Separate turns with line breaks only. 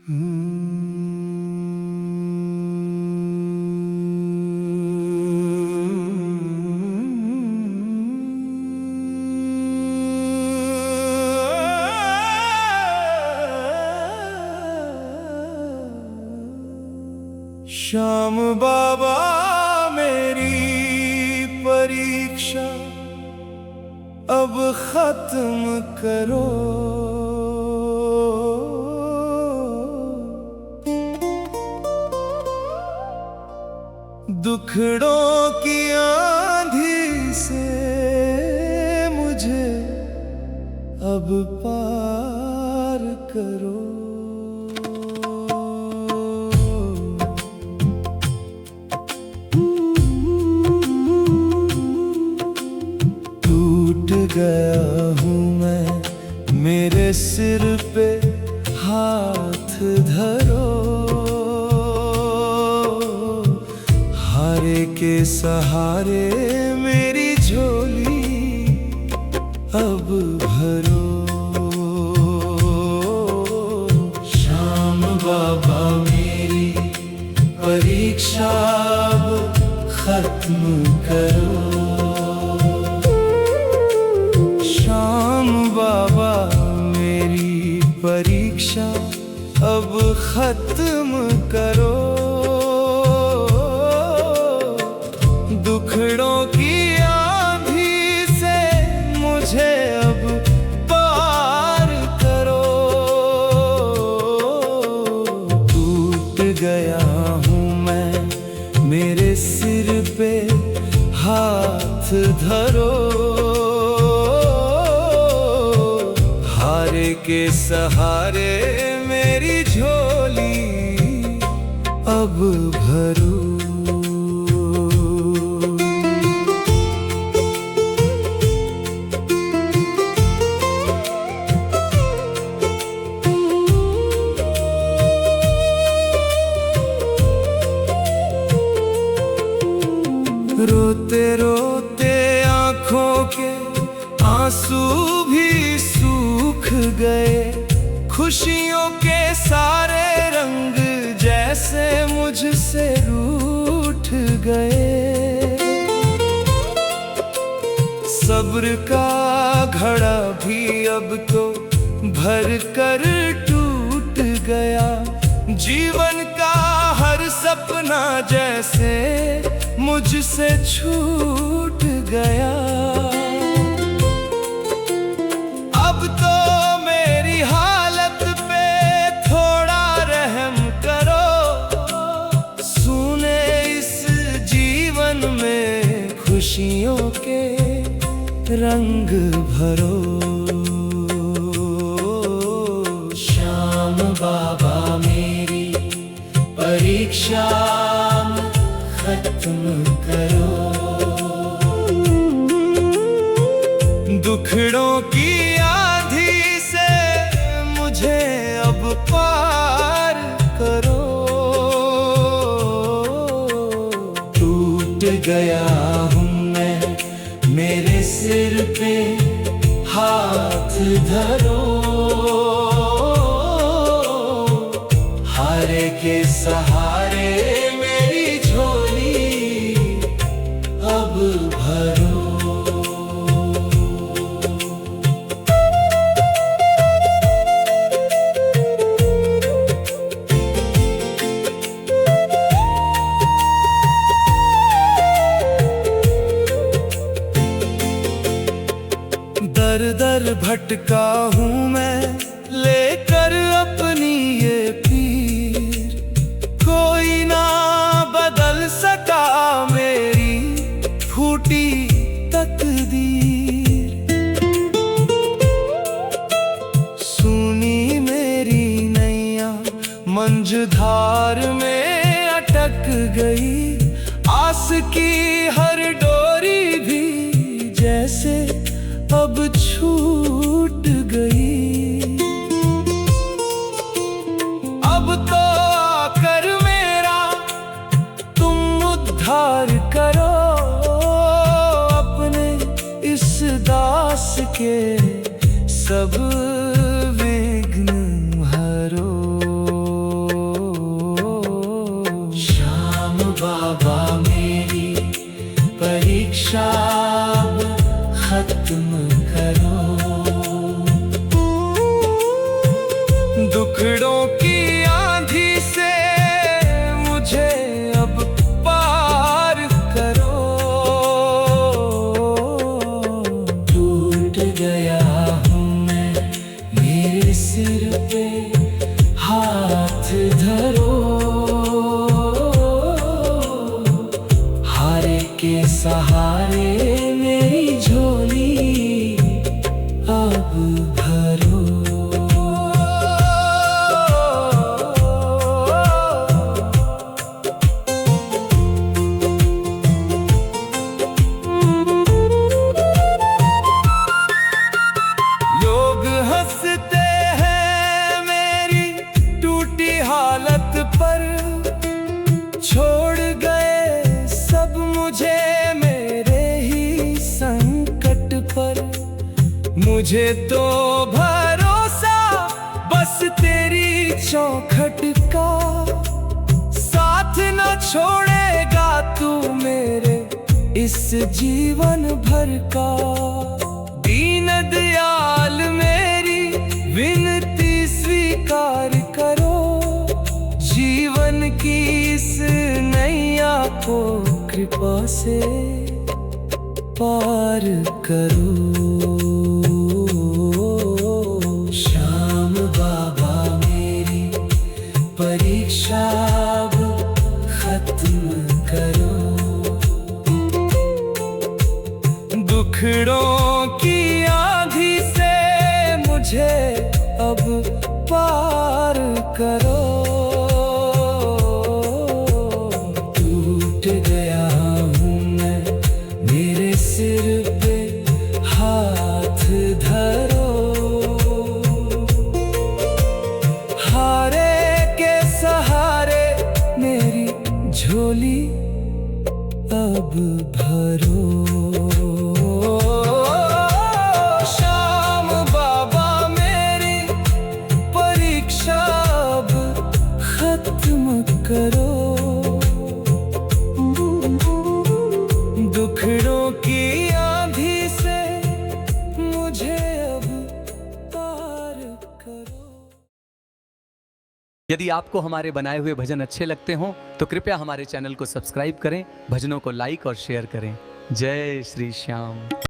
श्याम बाबा मेरी परीक्षा अब खत्म करो। दुखड़ों की आंधी से मुझे अब पार करो। टूट गया हूँ मैं, मेरे सिर पे हाथ धरो। हारे के सहारे मेरी झोली अब भरो। श्याम बाबा मेरी परीक्षा अब खत्म करो। श्याम बाबा मेरी परीक्षा अब खत्म करो। दुखड़ों की आंधी से मुझे अब पार करो। टूट गया हूँ मैं, मेरे सिर पे हाथ धरो। हारे के सहारे मेरी झोली अब भरो। रोते रोते आँखों के आंसू भी सूख गए। खुशियों के सारे रंग जैसे मुझसे रूठ गए। सब्र का घड़ा भी अब तो भर कर टूट गया। जीवन का हर सपना जैसे मुझसे छूट गया। अब तो मेरी हालत पे थोड़ा रहम करो। सुने इस जीवन में खुशियों के रंग भरो। श्याम बाबा मेरी परीक्षा खत्म करो। दुखड़ों की आंधी से मुझे अब पार करो। टूट गया हूँ मैं, मेरे सिर पे हाथ धरो। हारे के सहारे मेरी झोली अब भरो। दर दर भटका हूँ मैं, लेकर अपनी ये पीर। कोई ना बदल सका मेरी फूटी तकदीर। सुनी मेरी नैया मंझधार में अटक गई। आस की हर डोरी भी जैसे अब छूट गई। अब तो आकर मेरा तुम उद्धार करो। अपने इस दास के सब विघ्न हरो। दुखड़ों की आंधी से मुझे अब पार करो। टूट गया हूँ मैं, मेरे सिर पे हाथ धरो। हारे के सहारे मेरी झोली अब भरो। लोग हंसते हैं मेरी टूटी हालत पर, छोड़ गए सब मुझे मेरे ही संकट पर। मुझे तो भरोसा बस तेरी चौखट का, साथ न छोड़ेगा तू मेरे इस जीवन भर का। दीन दयाल मेरी विनती स्वीकार करो, जीवन की इस नैया को कृपा से पार करो। श्याम बाबा मेरी परीक्षा अब खत्म करो। दुखड़ों की आंधी से मुझे अब पार करो। टूट गया हूँ मैं, मेरे सिर पे हाथ धरो। हारे के सहारे मेरी झोली अब भरो। श्याम बाबा मेरी परीक्षा अब खत्म करो। दुखड़ों की आंधी से मुझे अब पार करो।
यदि आपको हमारे बनाए हुए भजन अच्छे लगते हों तो कृपया हमारे चैनल को सब्सक्राइब करें, भजनों को लाइक और शेयर करें। जय श्री श्याम।